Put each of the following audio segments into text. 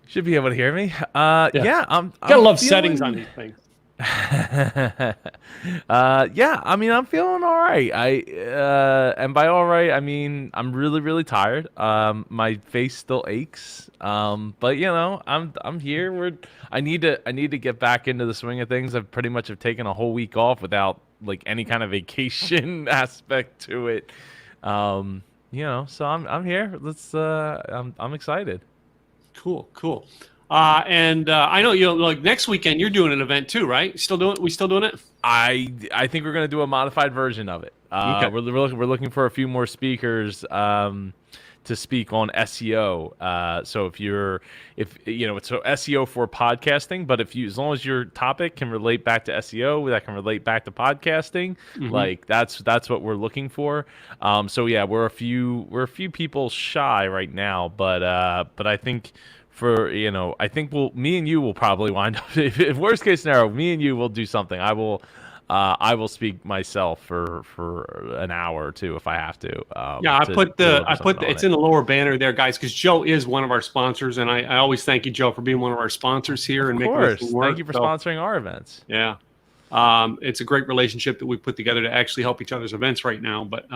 Should be able to hear me. Yeah. Yeah, Gotta I'm love settings on feeling. these things. Yeah, I mean, I'm feeling all right. And by all right, I mean I'm really, really tired. My face still aches. But I'm here. I need to get back into the swing of things. I've pretty much have taken a whole week off without like any kind of vacation aspect to it. So I'm here. I'm excited. Cool, cool. And I know like next weekend you're doing an event too, right? Still doing? We still doing it? I think we're gonna do a modified version of it. Okay. We're looking for a few more speakers to speak on SEO. So if it's so SEO for podcasting, but as long as your topic can relate back to SEO, that can relate back to podcasting, Mm-hmm. like that's what we're looking for. So yeah, we're a few people shy right now, but I think. I think me and you will probably wind up. If worst case scenario, me and you will do something. I will speak myself for an hour or two if I have to. Yeah, To deliver something on it's it. in the lower banner there, guys, because Joe is one of our sponsors, and I always thank you, Joe, for being one of our sponsors here Of and making this thing course, thank work. you for So sponsoring our events. yeah, it's a great relationship that we put together to actually help each other's events right now. But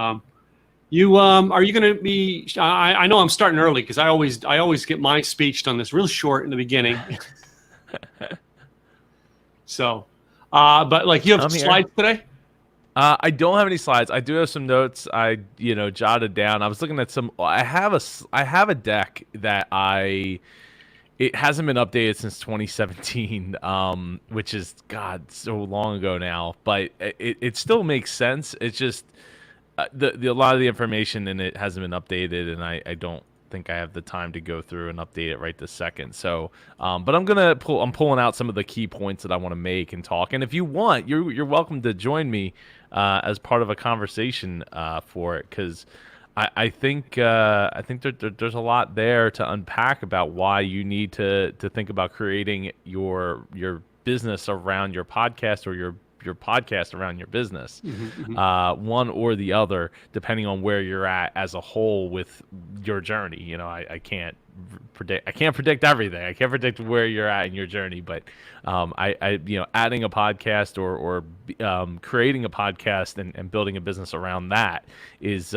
you are you going to be? I know I'm starting early because I always get my speech done this real short in the beginning. So, but like you have I'm here. slides today. I don't have any slides. I do have some notes. I jotted down. I was looking at some. I have a deck that it hasn't been updated since 2017, which is God so long ago now. But it still makes sense. It's just the a lot of the information in it hasn't been updated, and I don't think I have the time to go through and update it right this second. So, but I'm pulling out some of the key points that I want to make and talk. And if you want, you're welcome to join me as part of a conversation for it, because I think there's a lot there to unpack about why you need to think about creating your business around your podcast, or your podcast around your business, Mm-hmm. one or the other, depending on where you're at as a whole with your journey. I can't predict everything. I can't predict where you're at in your journey, but adding a podcast or creating a podcast and building a business around that is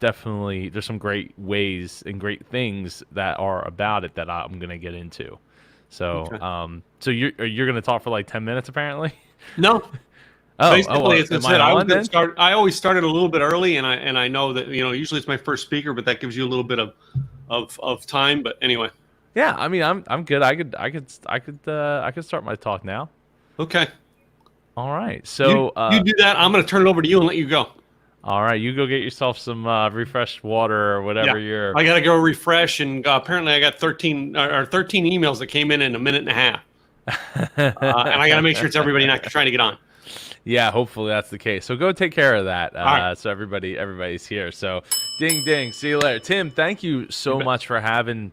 definitely, there's some great ways and great things that are about it that I'm gonna get into. So Okay. so you're gonna talk for like 10 minutes apparently. No, Oh, basically, as I am I said, I was on going to then? start. I always started a little bit early, and I know that usually it's my first speaker, but that gives you a little bit of time. But anyway, Yeah, I mean, I'm good. I could start my talk now. okay, All right. you So, you do that. I'm going to turn it over to you and let you go. all right, you go get yourself some refreshed water or Yeah, whatever you're. I got to go refresh, and apparently I got 13 emails that came in a minute and a half, and I got to make sure it's everybody not trying to get on. Yeah, hopefully that's the case. So go take care of that. All right, So everybody's here. So ding ding. See you later, Tim. Thank you you so bet. much for having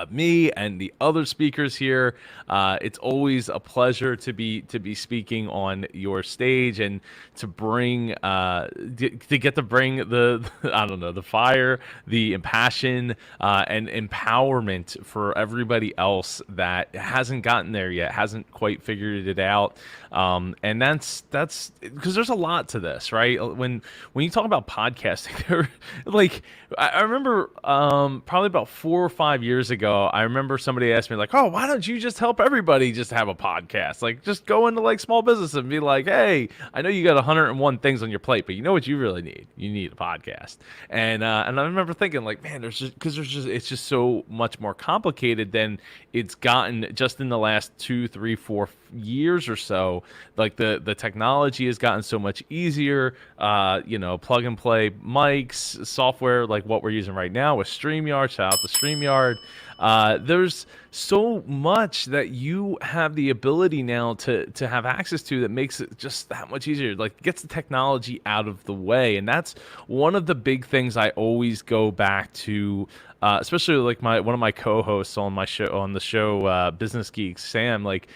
me and the other speakers here. It's always a pleasure to be speaking on your stage and to bring to get to bring the I don't know, the fire, the passion, and empowerment for everybody else that hasn't gotten there yet, hasn't quite figured it out. And that's because there's a lot to this, right? When you talk about podcasting, there, like I remember probably about 4 or 5 years ago, I remember somebody asked me like, "Oh, why don't you just help everybody just have a podcast? Like, just go into like small business and be like, hey, I know you got 101 things on your plate, but you know what you really need? You need a podcast." And I remember thinking like, man, it's just so much more complicated than it's gotten just in the last 2, 3, 4 years or so. Like the technology has gotten so much easier. Plug and play mics, software like what we're using right now with StreamYard. Shout out to StreamYard. There's so much that you have the ability now to have access to that makes it just that much easier. Like gets the technology out of the way, and that's one of the big things I always go back to. Especially like one of my co-hosts on the show, Business Geeks, Sam. Like,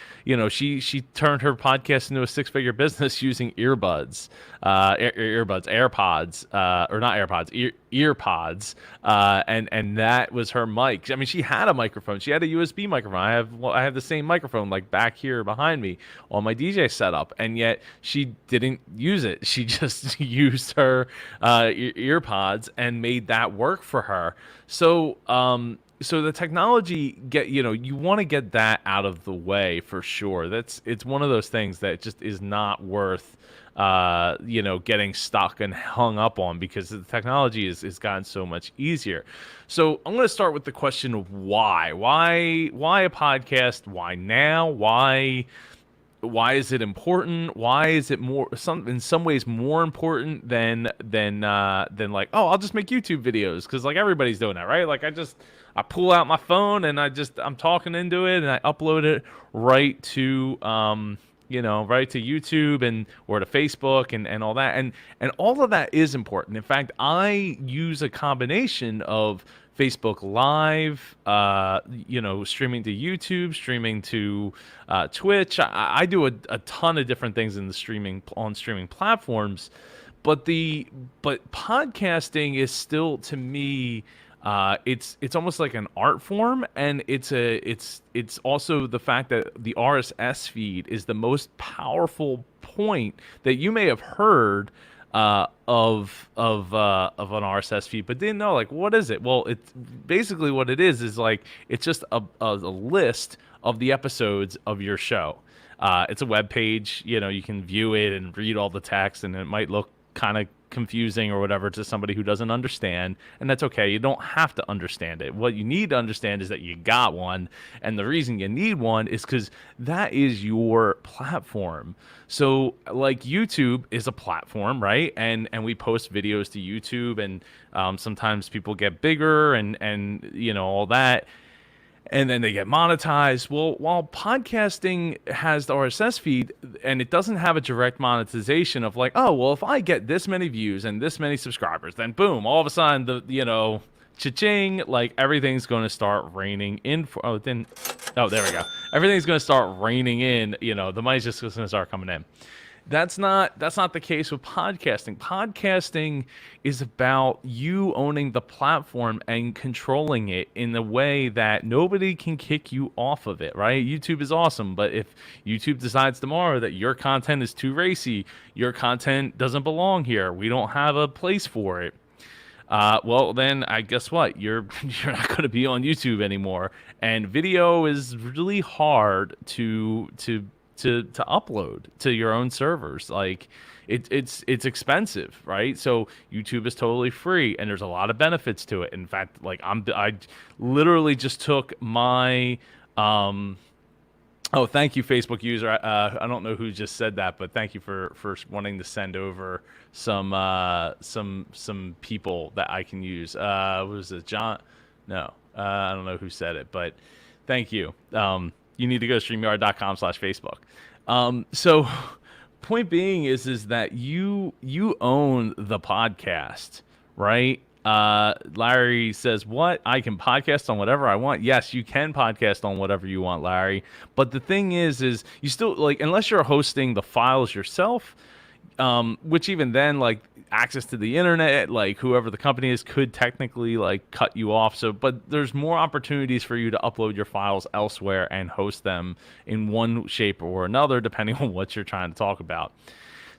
she turned her podcast into a 6-figure business using earbuds, AirPods, or not AirPods, ear pods, and that was her mic. I mean, she had a microphone. She had a USB microphone. I have the same microphone like back here behind me on my DJ setup, and yet she didn't use it. She just used her ear pods and made that work for her. So so the technology you want to get that out of the way for sure. It's one of those things that just is not worth getting stuck and hung up on, because the technology is gotten so much easier. So I'm going to start with the question of why a podcast? Why now? Why is it important? Why is it in some ways more important than like, oh, I'll just make YouTube videos because like everybody's doing that, right? Like I pull out my phone and I'm talking into it and I upload it right to right to YouTube and or to Facebook and all that, and all of that is important. In fact, I use a combination of Facebook Live, streaming to YouTube, streaming to Twitch. I do a ton of different things in the streaming platforms, but podcasting is still, to me, it's almost like an art form, and it's also the fact that the RSS feed is the most powerful point that you may have heard of an RSS feed, but didn't know, like, what is it? Well, it's basically what it is like it's just a list of the episodes of your show. It's a web page. You can view it and read all the text, and it might look kind of confusing or whatever to somebody who doesn't understand, and that's okay. You don't have to understand it. What you need to understand is that you got one, and the reason you need one is because that is your platform. So like YouTube is a platform, right? And we post videos to YouTube, and sometimes people get bigger and all that, and then they get monetized. Well, while podcasting has the RSS feed and it doesn't have a direct monetization of like, oh, well, if I get this many views and this many subscribers, then boom, all of a sudden cha-ching, like everything's going to start raining in there we go. Everything's going to start raining in, the money's just going to start coming in. That's not the case with podcasting. Podcasting is about you owning the platform and controlling it in the way that nobody can kick you off of it, right? YouTube is awesome, but if YouTube decides tomorrow that your content is too racy, your content doesn't belong here, we don't have a place for it, well, then I guess what? You're not going to be on YouTube anymore. And video is really hard to upload to your own servers. Like it's expensive, right? So YouTube is totally free, and there's a lot of benefits to it. In fact, like I literally just took my oh, thank you, Facebook user. I don't know who just said that, but thank you for wanting to send over some people that I can use. What was it, John? No, I don't know who said it, but thank you. You need to go to StreamYard.com/Facebook. So point being is that you own the podcast, right? Larry says, what? I can podcast on whatever I want. Yes, you can podcast on whatever you want, Larry. But the thing is you still, like, unless you're hosting the files yourself, which even then, like, access to the internet, like whoever the company is could technically like cut you off. So, but there's more opportunities for you to upload your files elsewhere and host them in one shape or another, depending on what you're trying to talk about.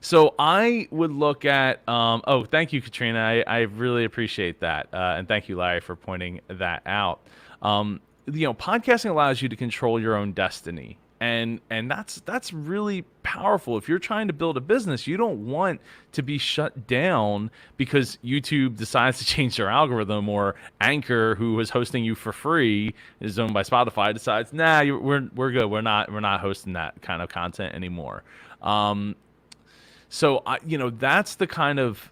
So I would look at, oh, thank you, Katrina. I really appreciate that. And thank you, Larry, for pointing that out. Podcasting allows you to control your own destiny. And that's really powerful. If you're trying to build a business, you don't want to be shut down because YouTube decides to change their algorithm, or Anchor, who was hosting you for free, is owned by Spotify, decides, nah, we're good. We're not hosting that kind of content anymore. So that's the kind of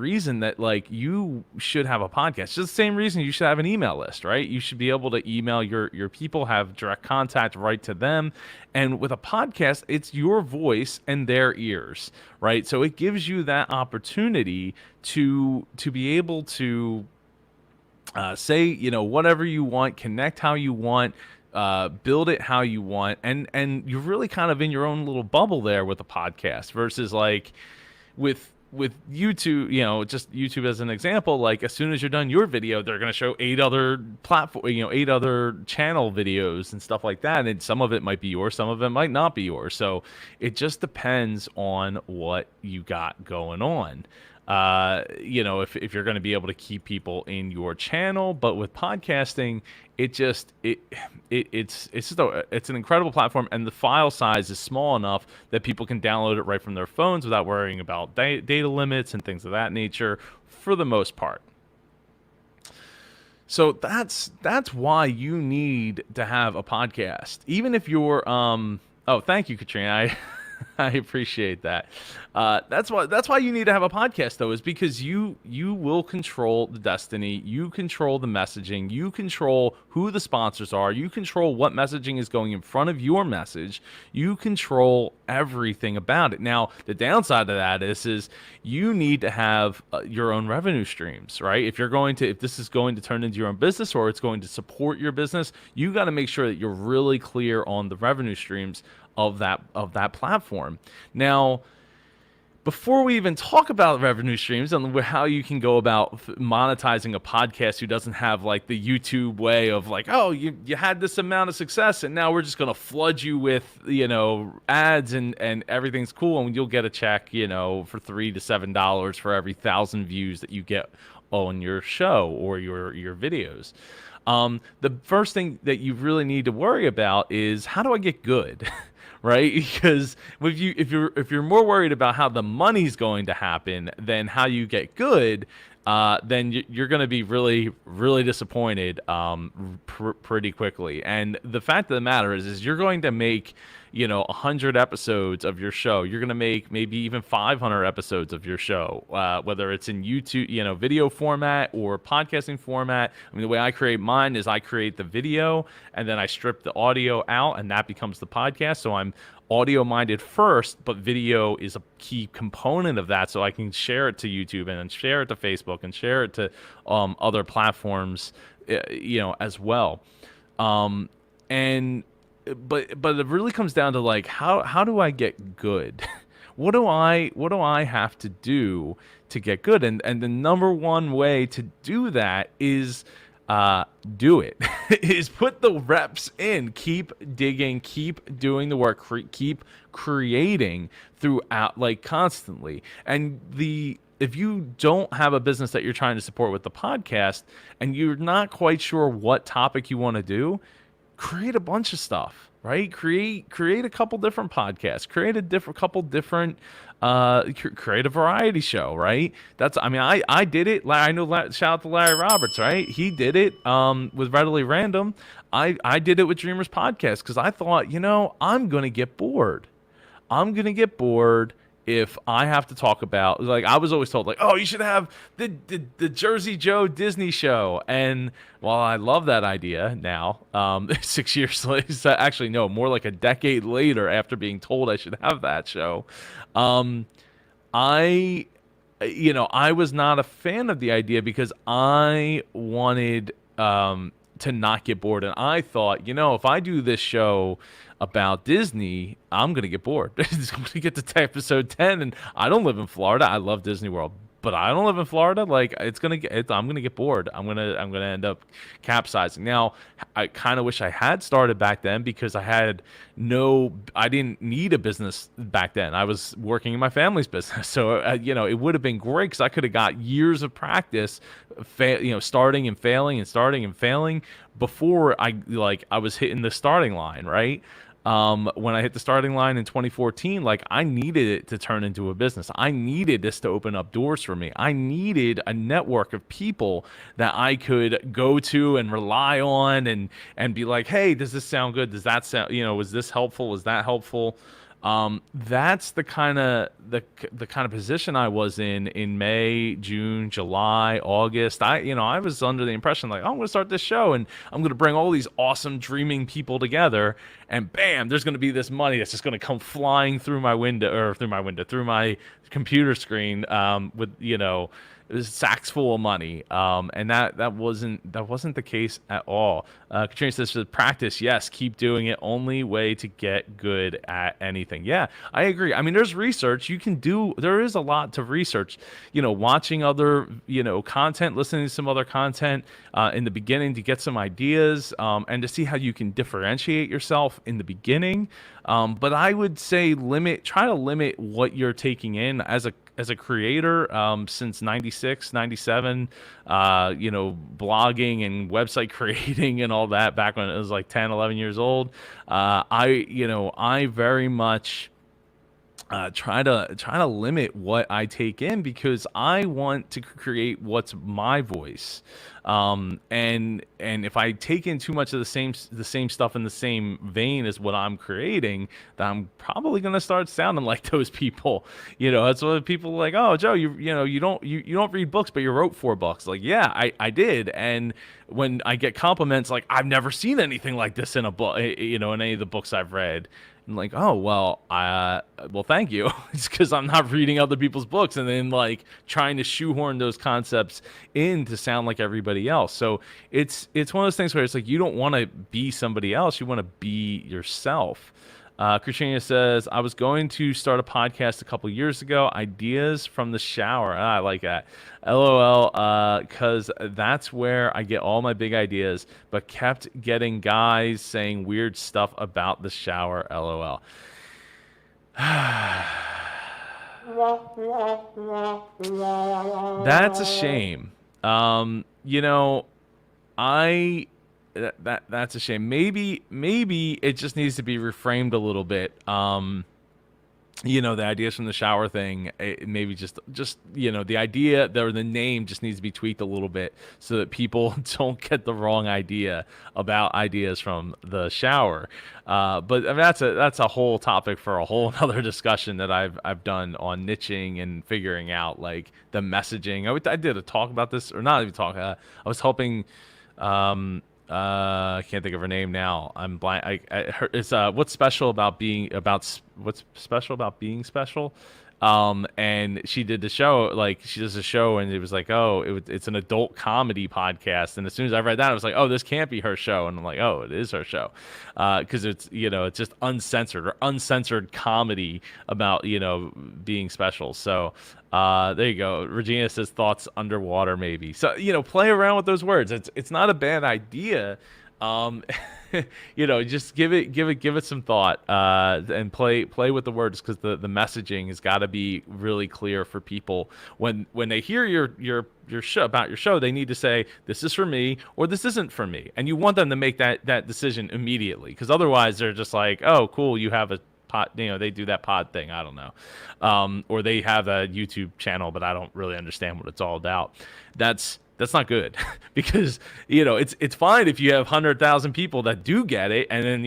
reason that, like, you should have a podcast. It's just the same reason you should have an email list, right? You should be able to email your people, have direct contact right to them. And with a podcast, it's your voice and their ears, right? So it gives you that opportunity to be able to say, whatever you want, connect how you want, build it how you want, and you're really kind of in your own little bubble there with a podcast versus like with with YouTube, just YouTube as an example, like as soon as you're done your video, they're going to show 8 other channel videos and stuff like that. And some of it might be yours, some of it might not be yours. So it just depends on what you got going on. If you're going to be able to keep people in your channel, but with podcasting, it's an incredible platform, and the file size is small enough that people can download it right from their phones without worrying about data limits and things of that nature for the most part. So that's why you need to have a podcast, even if you're thank you, Katrina. I appreciate that. That's why you need to have a podcast, though, is because you will control the destiny, you control the messaging, you control who the sponsors are, you control what messaging is going in front of your message, you control everything about it. Now, the downside of that is you need to have your own revenue streams, right? If this is going to turn into your own business or it's going to support your business, you got to make sure that you're really clear on the revenue streams of that platform. Now, before we even talk about revenue streams and how you can go about monetizing a podcast who doesn't have like the YouTube way of like, oh, you had this amount of success and now we're just going to flood you with, ads and everything's cool and you'll get a check, for $3 to $7 for every 1,000 views that you get on your show or your videos. The first thing that you really need to worry about is, how do I get good? Right? Because if you're more worried about how the money's going to happen than how you get good, then you're going to be really, really disappointed pretty quickly. And the fact of the matter is you're going to make 100 episodes of your show. You're going to make maybe even 500 episodes of your show, whether it's in YouTube, video format or podcasting format. I mean, the way I create mine is I create the video and then I strip the audio out and that becomes the podcast. So I'm audio minded first, but video is a key component of that. So I can share it to YouTube and share it to Facebook and share it to other platforms, as well. But it really comes down to like, how do I get good? What do I have to do to get good? And the number one way to do that is do it. Is put the reps in, keep digging, keep doing the work, keep creating throughout, like constantly. And if you don't have a business that you're trying to support with the podcast and you're not quite sure what topic you want to do, create a bunch of stuff, right? Create a couple different podcasts, create a variety show, right? I did it. I know, shout out to Larry Roberts, right? He did it with Readily Random. I did it with Dreamers Podcast because I thought, I'm going to get bored. If I have to talk about, like, I was always told, like, oh, you should have the Jersey Joe Disney show. And while I love that idea now, 6 years later, actually, no, more like a decade later after being told I should have that show, I was not a fan of the idea because I wanted to not get bored. And I thought, if I do this show about Disney, I'm going to get bored. I'm going to get to episode 10 and I don't live in Florida. I love Disney World, but I don't live in Florida. Like I'm going to get bored. I'm going to end up capsizing. Now, I kind of wish I had started back then because I didn't need a business back then. I was working in my family's business. So, it would have been great because I could have got years of practice, starting and failing before I was hitting the starting line, right? When I hit the starting line in 2014, like I needed it to turn into a business. I needed this to open up doors for me. I needed a network of people that I could go to and rely on and be like, hey, does this sound good? Does that sound, was this helpful? Was that helpful? That's the kind of position I was in May, June, July, August. I was under the impression like, oh, I'm going to start this show and I'm going to bring all these awesome dreaming people together and bam, there's going to be this money that's just going to come flying through my computer screen, with, sacks full of money. And that wasn't the case at all. Katrina says, "For practice, yes, keep doing it. Only way to get good at anything." Yeah, I agree. I mean, there's research you can do. There is a lot to research. Watching other content, listening to some other content in the beginning to get some ideas, and to see how you can differentiate yourself in the beginning. But I would say try to limit what you're taking in as a creator. Since 96, 97, blogging and website creating and all that back when it was like 10, 11 years old. I very much try to limit what I take in, because I want to create what's my voice. And if I take in too much of the same stuff in the same vein as what I'm creating, then I'm probably gonna start sounding like those people. That's what people are like. "Oh, Joe, you don't read books, but you wrote 4 books." Like, yeah, I did. And when I get compliments like, "I've never seen anything like this in a book," in any of the books I've read. I'm like, "Oh, well, thank you." It's because I'm not reading other people's books and then like trying to shoehorn those concepts in to sound like everybody else. So it's one of those things where it's like you don't want to be somebody else, you want to be yourself. Christina says, "I was going to start a podcast a couple years ago. Ideas from the shower." I like that. LOL, because that's where I get all my big ideas, but kept getting guys saying weird stuff about the shower. LOL. That's a shame. I that's a shame. Maybe it just needs to be reframed a little bit. The ideas from the shower thing, maybe just the idea or the name just needs to be tweaked a little bit so that people don't get the wrong idea about ideas from the shower. But I mean, that's a whole topic for a whole other discussion that I've done on niching and figuring out like the messaging. I did a talk about this, or not even talk. I was helping. I can't think of her name now. I'm blank. It's what's special about what's special about being special? And she did the show, like she does a show, and it was like, oh, it's an adult comedy podcast. And as soon as I read that, I was like, oh, this can't be her show. And I'm like, oh, it is her show, because it's just uncensored comedy about being special. So there you go. Regina says thoughts underwater, maybe. So play around with those words. It's not a bad idea. Just give it some thought, and play with the words, because the messaging has got to be really clear for people when they hear your show about your show. They need to say, this is for me or this isn't for me, and you want them to make that decision immediately, because otherwise they're just like, oh, cool, you have a pod, they do that pod thing, I don't know, or they have a YouTube channel, but I don't really understand what it's all about. That's not good, because it's fine if you have 100,000 people that do get it, and then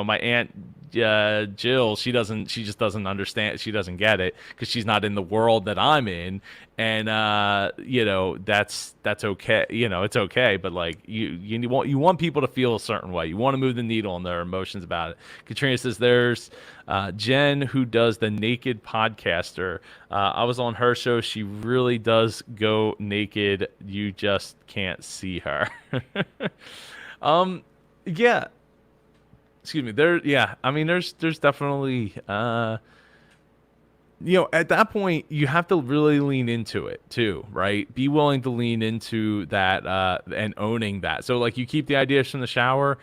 my aunt Jill, she just doesn't understand, she doesn't get it because she's not in the world that I'm in, and that's okay, it's okay, but like you want people to feel a certain way, you want to move the needle on their emotions about it. Katrina says there's Jen, who does the Naked Podcaster. I was on her show. She really does go naked. You just can't see her. Yeah. Excuse me. Yeah. I mean, there's definitely, at that point, you have to really lean into it too, right? Be willing to lean into that, and owning that. So like, you keep the ideas from the shower,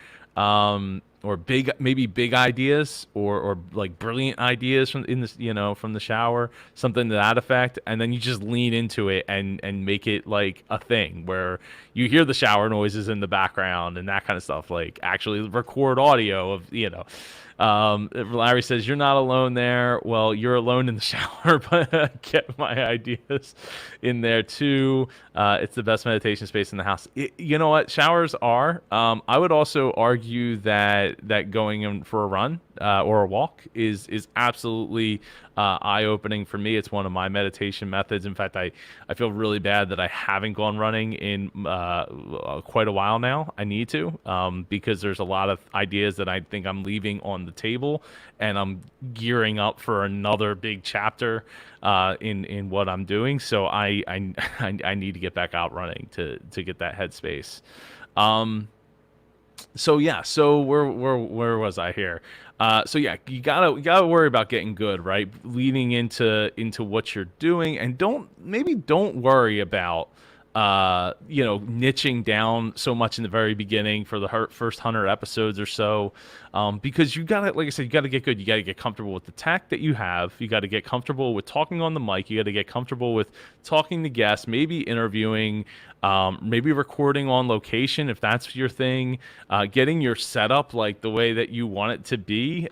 or maybe big ideas, or like brilliant ideas from from the shower, something to that effect, and then you just lean into it and make it like a thing where you hear the shower noises in the background and that kind of stuff. Like actually record audio of Larry says, you're not alone there. Well, you're alone in the shower, but get my ideas in there too. It's the best meditation space in the house. You know what? Showers are. I would also argue that that going in for a run or a walk is absolutely eye-opening for me. It's one of my meditation methods. In fact, I feel really bad that I haven't gone running in quite a while now. I need to, because there's a lot of ideas that I think I'm leaving on the table, and I'm gearing up for another big chapter in what I'm doing. So I need to get back out running to get that headspace. So yeah, so where was I here? So yeah, you gotta worry about getting good, right? Leading into what you're doing, and don't worry about niching down so much in the very beginning for the first 100 episodes or so, because you gotta, like I said, you gotta get good. You gotta get comfortable with the tech that you have. You gotta get comfortable with talking on the mic. You gotta get comfortable with talking to guests, maybe interviewing, maybe recording on location if that's your thing, getting your setup like the way that you want it to be.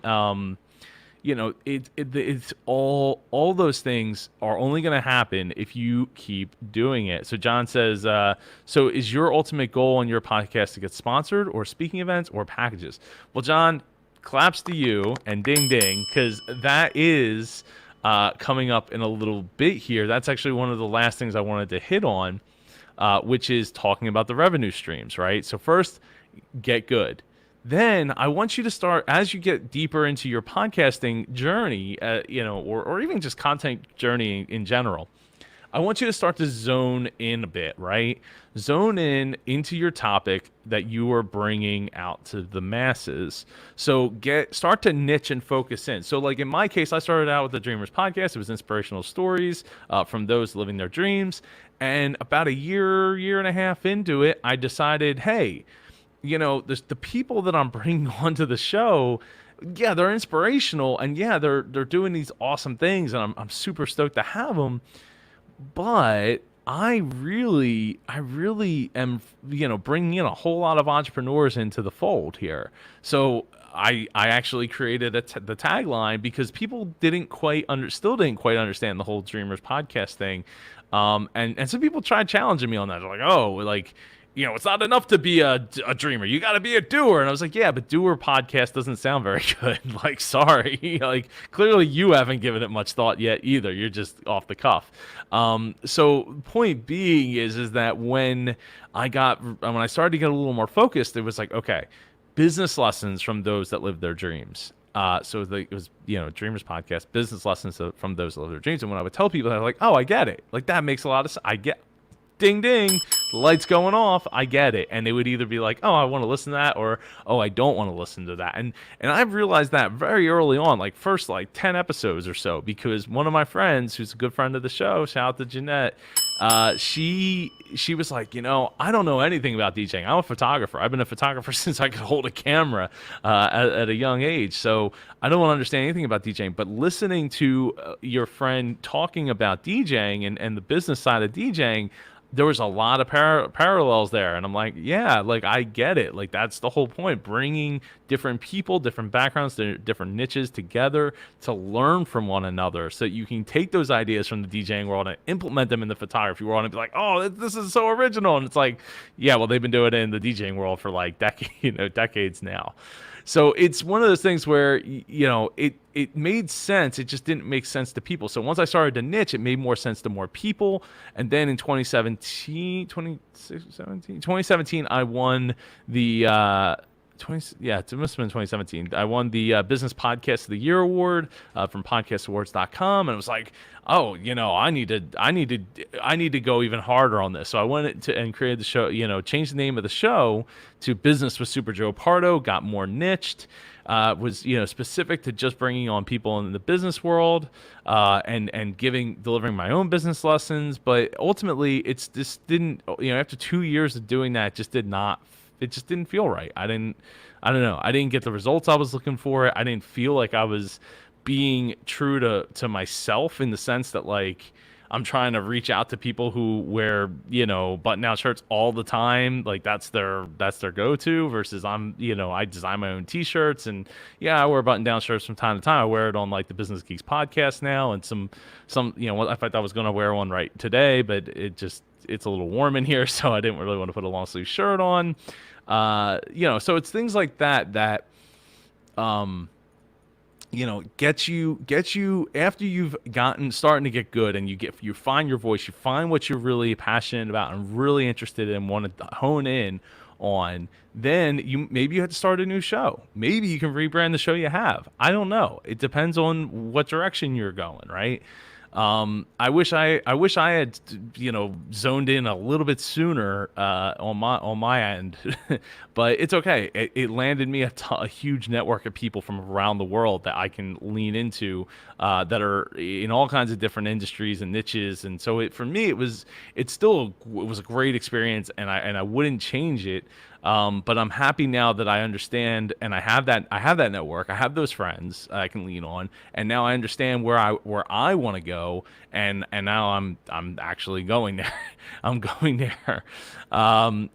It's all those things are only going to happen if you keep doing it. So John says, so is your ultimate goal on your podcast to get sponsored or speaking events or packages? Well, John, claps to you and ding ding, because that is coming up in a little bit here. That's actually one of the last things I wanted to hit on, which is talking about the revenue streams, right? So first, get good. Then I want you to start, as you get deeper into your podcasting journey, or even just content journey in general, I want you to start to zone in a bit, right? Zone in into your topic that you are bringing out to the masses. So start to niche and focus in. So like in my case, I started out with the Dreamers podcast. It was inspirational stories from those living their dreams. And about a year and a half into it, I decided, hey, the people that I'm bringing onto the show, yeah, they're inspirational, and yeah, they're doing these awesome things, and I'm super stoked to have them. But I really am, bringing in a whole lot of entrepreneurs into the fold here. So I actually created the tagline because people still didn't quite understand the whole Dreamers podcast thing, and some people tried challenging me on that. They're like, oh, like, it's not enough to be a dreamer. You got to be a doer. And I was like, yeah, but doer podcast doesn't sound very good. Like, sorry. Like, clearly you haven't given it much thought yet either. You're just off the cuff. So point being is that when I started to get a little more focused, it was like, okay, business lessons from those that live their dreams. So it was, Dreamers podcast, business lessons from those that live their dreams. And when I would tell people, they're like, oh, I get it. Like, that makes a lot of sense. I get, ding, ding. Lights going off, I get it. And they would either be like, oh, I want to listen to that, or oh, I don't want to listen to that. And I've realized that very early on, like first 10 episodes or so, because one of my friends who's a good friend of the show, shout out to Jeanette, she was like, I don't know anything about DJing. I'm a photographer. I've been a photographer since I could hold a camera at a young age. So I don't understand anything about DJing. But listening to your friend talking about DJing and the business side of DJing, there was a lot of parallels there. And I'm like, yeah, like I get it. Like that's the whole point, bringing different people, different backgrounds, different niches together to learn from one another, so you can take those ideas from the DJing world and implement them in the photography world and be like, oh, this is so original. And it's like, yeah, well, they've been doing it in the DJing world for like decades now. So it's one of those things where, it made sense. It just didn't make sense to people. So once I started to niche, it made more sense to more people. And then in 2017, I won the, it must have been 2017. I won the Business Podcast of the Year award from podcastawards.com, and it was like, oh, I need to go even harder on this. So I went and created the show, changed the name of the show to Business with Super Joe Pardo, got more niched, was specific to just bringing on people in the business world, and delivering my own business lessons. But ultimately, after 2 years of doing that, it just didn't feel right. I don't know. I didn't get the results I was looking for. I didn't feel like I was being true to myself, in the sense that like I'm trying to reach out to people who wear, button down shirts all the time. Like that's their go-to, versus I design my own t-shirts, and yeah, I wear button down shirts from time to time. I wear it on like the Business Geeks podcast now, and some, in fact, I was going to wear one right today, but it's a little warm in here, so I didn't really want to put a long sleeve shirt on. So it's things like that get you after you've gotten starting to get good, and you find your voice, you find what you're really passionate about and really interested in, want to hone in on. Then you have to start a new show. Maybe you can rebrand the show you have. I don't know. It depends on what direction you're going, right? I wish I had, zoned in a little bit sooner on my end, but it's okay. It landed me a huge network of people from around the world that I can lean into, that are in all kinds of different industries and niches. And so for me, it was a great experience, and I wouldn't change it. But I'm happy now that I understand, and I have that network. I have those friends I can lean on, and now I understand where I want to go, and now I'm actually going there. I'm going there.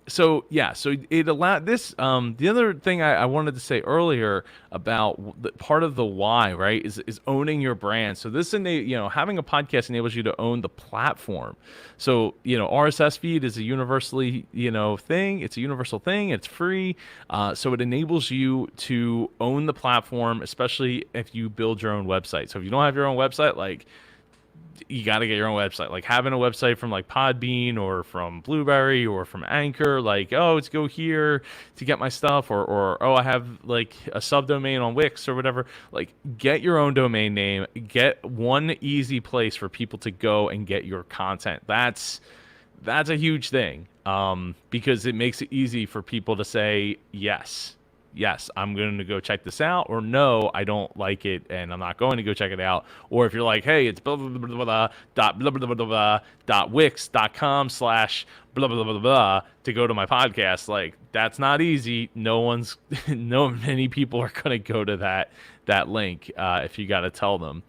So yeah, so it allowed this. The other thing I wanted to say earlier about part of the why, right, is owning your brand. So this having a podcast enables you to own the platform. So RSS feed is a universally thing. It's a universal thing. It's free. So it enables you to own the platform, especially if you build your own website. So if you don't have your own website, like, you got to get your own website. Like having a website from like Podbean or from Blueberry or from Anchor, like, oh, let's go here to get my stuff, or oh, I have like a subdomain on Wix or whatever. Like, get your own domain name. Get one easy place for people to go and get your content. That's a huge thing, because it makes it easy for people to say yes, I'm going to go check this out, or no, I don't like it and I'm not going to go check it out. Or if you're like, hey, it's blah, blah, blah, blah, blah, dot, blah, blah, blah, blah, blah, dot wix.com/, blah, blah, blah, blah, blah, to go to my podcast. Like, that's not easy. No many people are going to go to that link, if you got to tell them.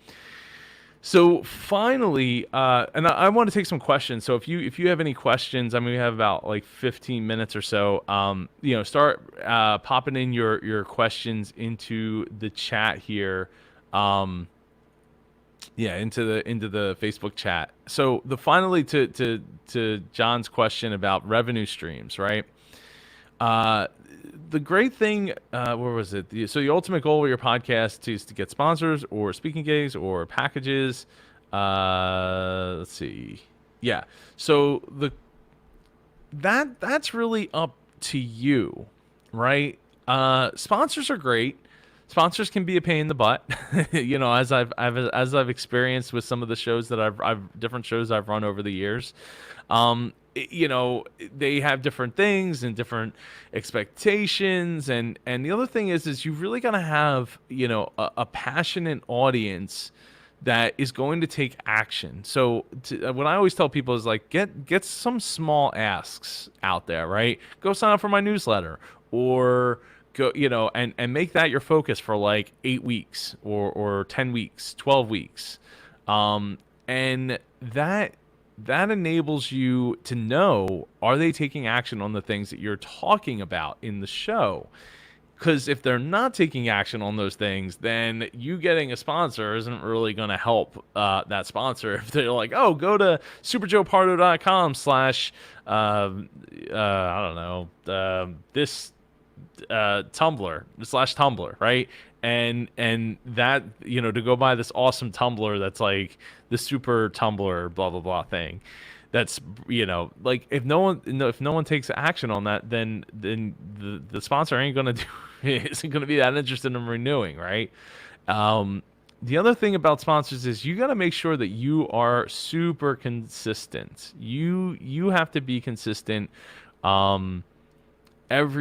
So finally, and I want to take some questions. So if you have any questions, I mean, we have about like 15 minutes or so. Start popping in your questions into the chat here. Into the Facebook chat. So finally to John's question about revenue streams, right? The great thing, where was it? So the ultimate goal of your podcast is to get sponsors or speaking gigs or packages. Let's see. Yeah. So that's really up to you, right? Sponsors are great. Sponsors can be a pain in the butt, as I've experienced with some of the shows that I've different shows I've run over the years. They have different things and different expectations, and the other thing is you really got to have a passionate audience that is going to take action. So what I always tell people is, like, get some small asks out there, right? Go sign up for my newsletter, or go and make that your focus for like 8 weeks or 10 weeks, 12 weeks, and that enables you to know, are they taking action on the things that you're talking about in the show? Because if they're not taking action on those things, then you getting a sponsor isn't really going to help that sponsor. If they're like, oh, go to superjoepardo.com / I don't know, this Tumblr / Right? And that, to go buy this awesome Tumblr that's like the super Tumblr blah blah blah thing. That's, like, if no one takes action on that, then the sponsor isn't gonna be that interested in renewing, right? The other thing about sponsors is you got to make sure that you are super consistent. You have to be consistent. If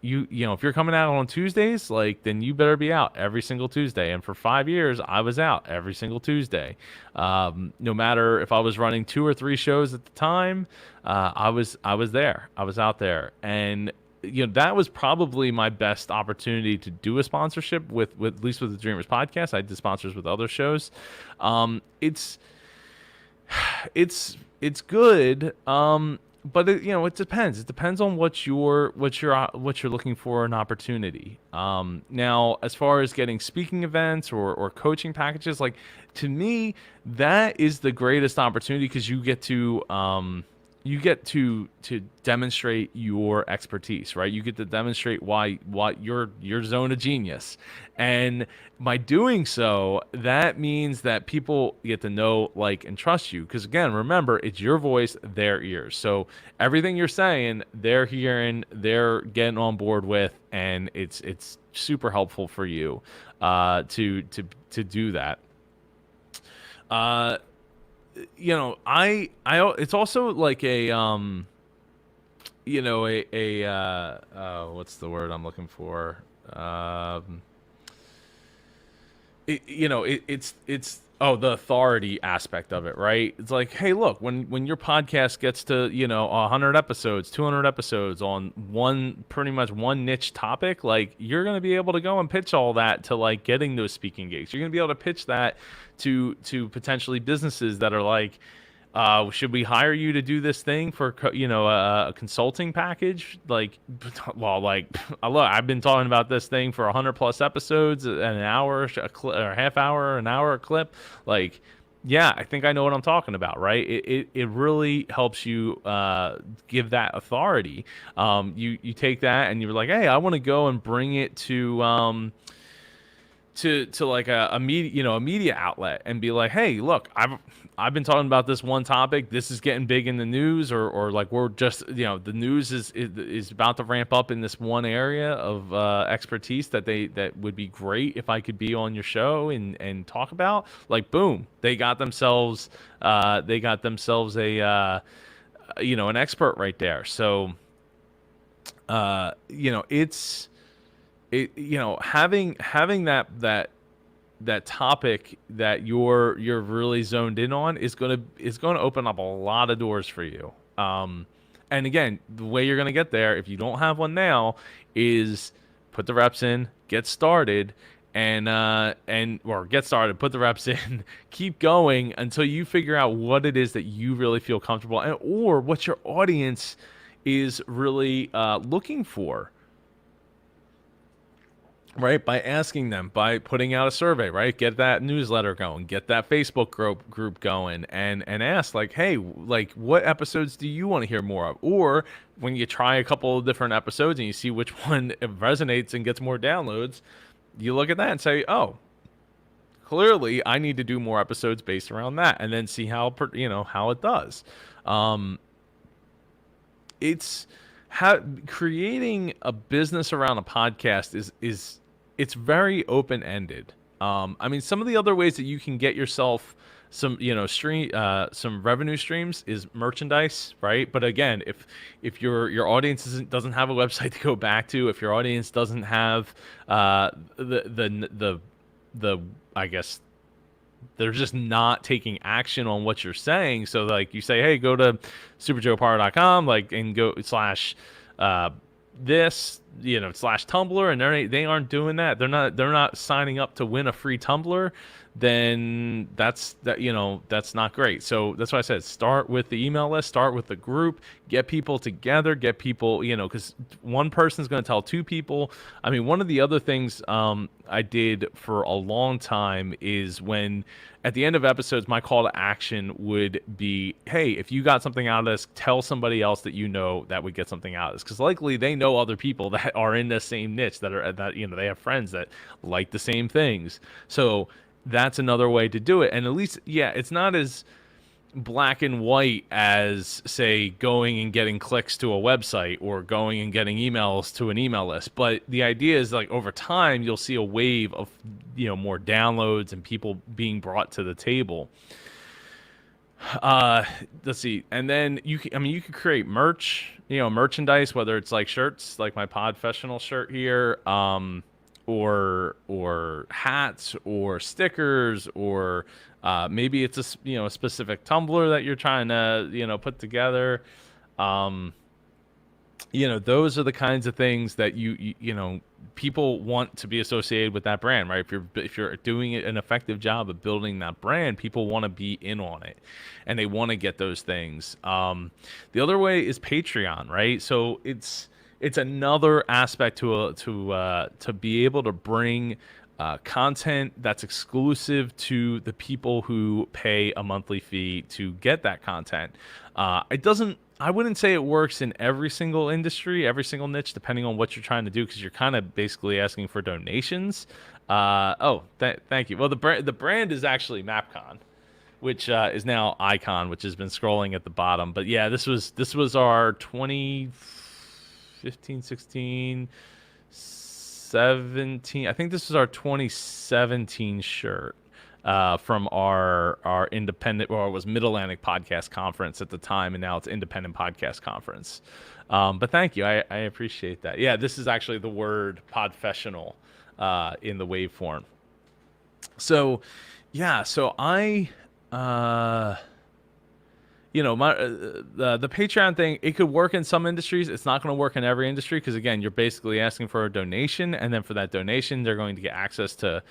you're coming out on Tuesdays, like, then you better be out every single Tuesday. And for 5 years, I was out every single Tuesday. No matter if I was running 2 or 3 shows at the time, I was there. I was out there. And that was probably my best opportunity to do a sponsorship with at least with the Dreamers podcast. I did sponsors with other shows. It's good. But it depends. It depends on what you're looking for, an opportunity. Now, as far as getting speaking events or coaching packages, like, to me, that is the greatest opportunity, because you get to you get to demonstrate your expertise, right? You get to demonstrate why what your zone of genius, and by doing so, that means that people get to know, like, and trust you. Because again, remember, it's your voice, their ears. So everything you're saying, they're hearing, they're getting on board with, and it's super helpful for you to do that. Uh, it's also like a what's the word I'm looking for? It's the authority aspect of it, right? It's like, hey, look, when your podcast gets to 100 episodes, 200 episodes on pretty much one niche topic, like, you're going to be able to go and pitch all that to, like, getting those speaking gigs. You're going to be able to pitch that to potentially businesses that are like, should we hire you to do this thing for a consulting package? Like, well, like, look, I've been talking about this thing for 100+ episodes, an hour, or a half hour, an hour a clip. Like, yeah, I think I know what I'm talking about, right? It really helps you give that authority. You take that and you're like, hey, I want to go and bring it to like a media, a media outlet, and be like, hey, look, I've been talking about this one topic. This is getting big in the news, or like, we're just, the news is about to ramp up in this one area of expertise that would be great if I could be on your show and talk about. Like, boom, they got themselves a an expert right there. So it's having that topic that you're really zoned in on is going to open up a lot of doors for you. And again, the way you're going to get there, if you don't have one now, is put the reps in, get started, or get started, put the reps in, keep going until you figure out what it is that you really feel comfortable, or what your audience is really looking for. Right, by asking them, by putting out a survey, right? Get that newsletter going, get that Facebook group going, and ask, like, hey, like, what episodes do you want to hear more of? Or when you try a couple of different episodes and you see which one resonates and gets more downloads, you look at that and say, oh, clearly I need to do more episodes based around that, and then see how it does. It's creating a business around a podcast is it's very open-ended. I mean, some of the other ways that you can get yourself some some revenue streams is merchandise, right? But again, if your audience doesn't have a website to go back to, if your audience doesn't have the I guess they're just not taking action on what you're saying. So, like, you say, hey, go to superjoepardo.com, like, and go slash this, slash Tumblr, and they aren't doing that. They're not signing up to win a free Tumblr. Then that's not great. So that's why I said, start with the email list, start with the group, get people together, get people, because one person's going to tell two people. I mean, one of the other things I did for a long time is, when at the end of episodes, my call to action would be, hey, if you got something out of this, tell somebody else that that would get something out of this, because likely they know other people that are in the same niche, that they have friends that like the same things. So that's another way to do it. And at least, yeah, it's not as black and white as, say, going and getting clicks to a website or going and getting emails to an email list. But the idea is, like, over time, you'll see a wave of, more downloads and people being brought to the table. Let's see. And then you could create merchandise, whether it's like shirts, like my Podfessional shirt here, or hats or stickers, or maybe it's a specific Tumblr that you're trying to put together. Those are the kinds of things that people want to be associated with that brand, right? If you're doing an effective job of building that brand, people want to be in on it, and they want to get those things. The other way is Patreon, right? So it's another aspect to be able to bring content that's exclusive to the people who pay a monthly fee to get that content. I wouldn't say it works in every single industry, every single niche, depending on what you're trying to do, because you're kind of basically asking for donations. Thank you. Well, the brand is actually MapCon, which is now Icon, which has been scrolling at the bottom. But yeah, this was our 2015, 16, 17. I think this was our 2017 shirt from our independent, or it was Mid Atlantic Podcast Conference at the time, and now it's Independent Podcast Conference. But thank you, I appreciate that. Yeah, this is actually the word "podfessional" in the waveform. So, yeah, so my the Patreon thing, it could work in some industries. It's not going to work in every industry because again, you're basically asking for a donation, and then for that donation, they're going to get access to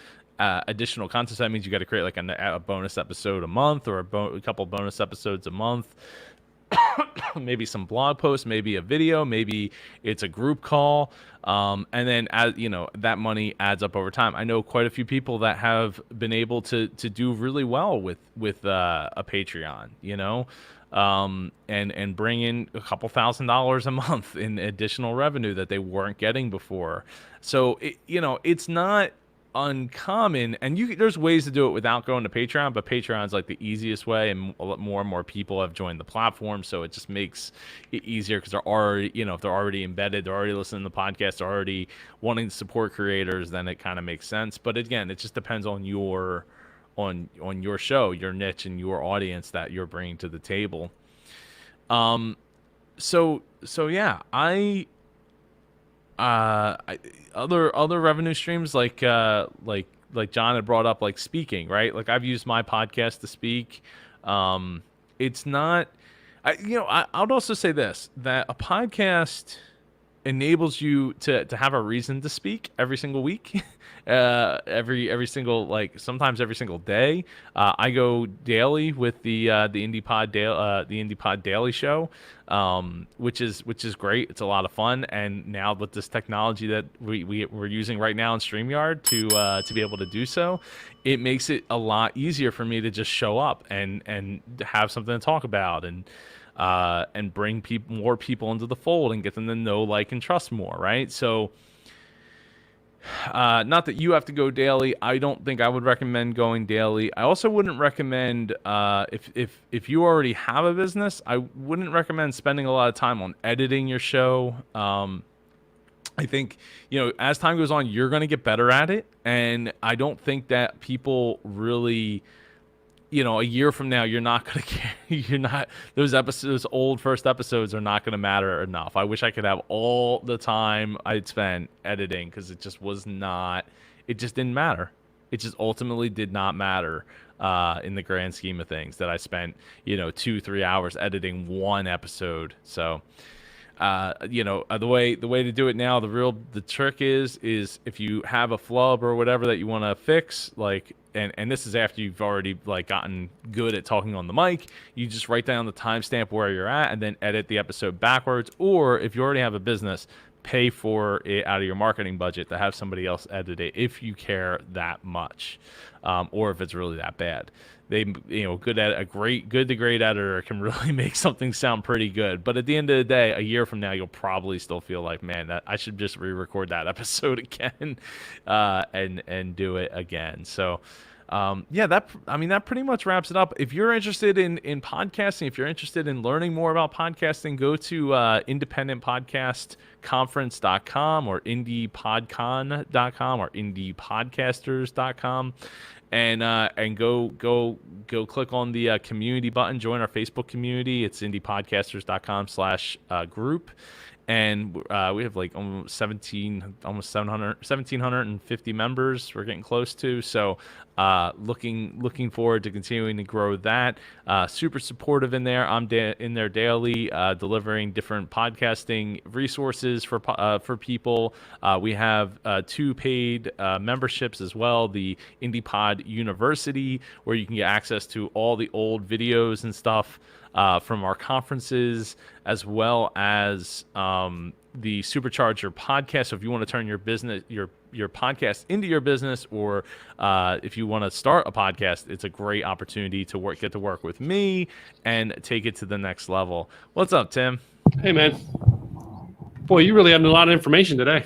additional content. So that means you got to create like a bonus episode a month, or a couple bonus episodes a month. Maybe some blog posts, maybe a video, maybe it's a group call, and then as you know, that money adds up over time. I know quite a few people that have been able to do really well with a Patreon, and bring in a couple $1,000s a month in additional revenue that they weren't getting before. So it's not uncommon, and there's ways to do it without going to Patreon, but Patreon's like the easiest way, and more and more people have joined the platform, so it just makes it easier because they're already, if they're already embedded, they're already listening to the podcast, they're already wanting to support creators, then it kind of makes sense. But again, it just depends on your show, your niche, and your audience that you're bringing to the table. So yeah, other revenue streams like John had brought up, like speaking, right? Like I've used my podcast to speak. It's not, I would also say this, that a podcast enables you to have a reason to speak every single week, every single, like sometimes every single day. I go daily with the Indie Pod Daily Show, which is great. It's a lot of fun, and now with this technology that we're using right now in StreamYard to be able to do so, it makes it a lot easier for me to just show up and have something to talk about, and bring more people into the fold and get them to know, like, and trust more, right? So, not that you have to go daily. I don't think I would recommend going daily. I also wouldn't recommend, if you already have a business, I wouldn't recommend spending a lot of time on editing your show. I think, as time goes on, you're going to get better at it, and I don't think that people really, a year from now, you're not going to care. Those old first episodes are not going to matter enough. I wish I could have all the time I'd spent editing, because it just didn't matter. It just ultimately did not matter in the grand scheme of things, that I spent, 2-3 hours editing one episode. So, the way to do it now, the trick is if you have a flub or whatever that you want to fix, like, and this is after you've already like gotten good at talking on the mic, you just write down the timestamp where you're at and then edit the episode backwards. Or if you already have a business, pay for it out of your marketing budget to have somebody else edit it if you care that much, or if it's really that bad. Good to great editor can really make something sound pretty good. But at the end of the day, a year from now, you'll probably still feel like, man, that I should just re-record that episode again, and do it again. So, that pretty much wraps it up. If you're interested in podcasting, if you're interested in learning more about podcasting, go to independentpodcastconference.com or indiepodcon.com or indiepodcasters.com. And go click on the community button, join our Facebook community. It's indiepodcasters.com/group. And we have like almost 1,750 members. We're getting close to. So looking forward to continuing to grow that. Super supportive in there. I'm in there daily, delivering different podcasting resources for people. We have 2 paid memberships as well. The IndiePod University, where you can get access to all the old videos and stuff from our conferences, as well as the Supercharger podcast. So if you want to turn your business, your podcast into your business, or if you want to start a podcast, it's a great opportunity to get to work with me and take it to the next level. What's up, Tim? Hey, man. Boy, you really had a lot of information today.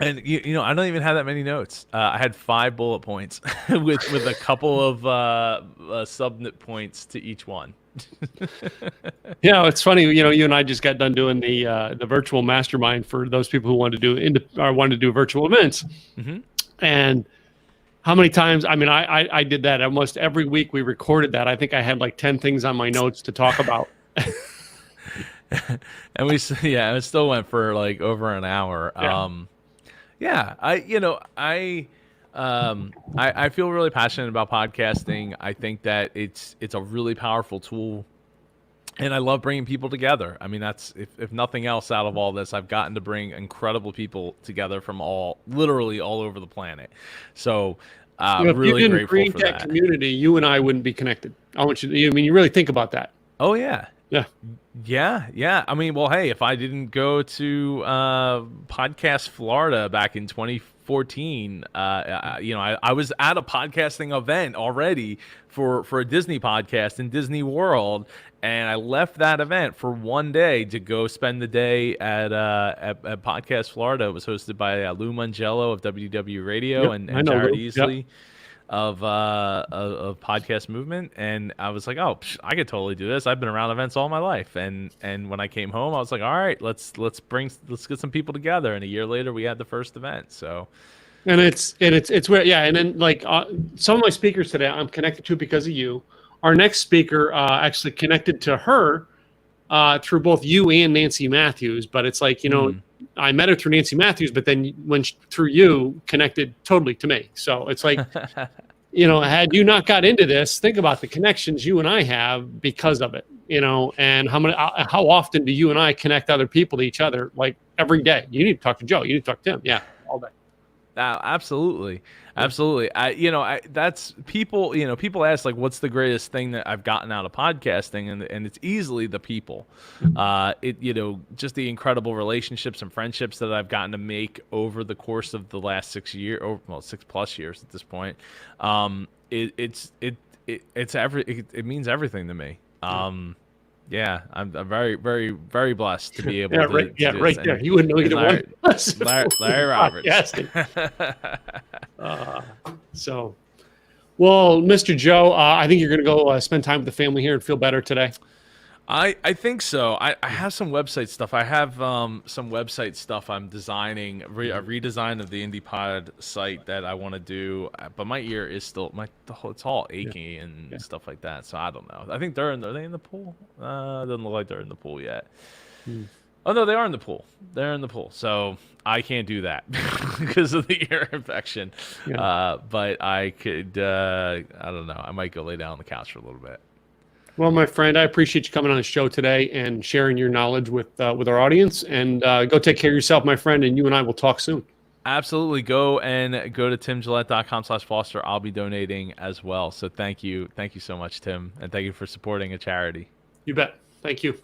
And you know, I don't even have that many notes. I had 5 bullet points with a couple of subnet points to each one. Yeah, it's funny. You know, you and I just got done doing the virtual mastermind for those people who wanted to do virtual events. Mm-hmm. And how many times? I mean, I did that almost every week. We recorded that. I think I had like 10 things on my notes to talk about. And it still went for like over an hour. Yeah. I feel really passionate about podcasting. I think that it's a really powerful tool, and I love bringing people together. I mean, that's if nothing else out of all this, I've gotten to bring incredible people together from literally all over the planet. So really if you didn't grateful create for that community, you and I wouldn't be connected. I want you. I mean, you really think about that. Oh yeah. Yeah. Yeah. I mean, well, hey, if I didn't go to Podcast Florida back in 2014, I was at a podcasting event already for a Disney podcast in Disney World, and I left that event for one day to go spend the day at Podcast Florida. It was hosted by Lou Mangello of WW Radio and Jared Easley. Of podcast movement, and I was like, oh, I could totally do this. I've been around events all my life, and when I came home, I was like, all right, let's get some people together. And a year later, we had the first event. So, and it's where and then like some of my speakers today, I'm connected to because of you. Our next speaker actually connected to her through both you and Nancy Matthews, but it's like I met her through Nancy Matthews, but then through you connected totally to me. So it's like, had you not got into this, think about the connections you and I have because of it, and how often do you and I connect other people to each other? Like every day. You need to talk to Joe. You need to talk to Tim. Yeah, all day. Absolutely. That's people, people ask like, what's the greatest thing that I've gotten out of podcasting? And it's easily the people, just the incredible relationships and friendships that I've gotten to make over the course of the last 6 years, 6+ years at this point. It means everything to me. Yeah, I'm very, very, very blessed to be able to. Right this. there. You wouldn't know either one. Larry Roberts. Well, Mr. Joe, I think you're going to go spend time with the family here and feel better today. I think so. I have some website stuff. I have some website stuff I'm designing, a redesign of the IndiePod site that I want to do. But my ear is still it's all achy and stuff like that. So I don't know. I think are they in the pool? Doesn't look like they're in the pool yet. Oh no, they are in the pool. They're in the pool. So I can't do that because of the ear infection. But I could. I don't know. I might go lay down on the couch for a little bit. Well, my friend, I appreciate you coming on the show today and sharing your knowledge with our audience. And go take care of yourself, my friend, and you and I will talk soon. Absolutely. Go to timgillette.com/Foster. I'll be donating as well. So thank you. Thank you so much, Tim. And thank you for supporting a charity. You bet. Thank you.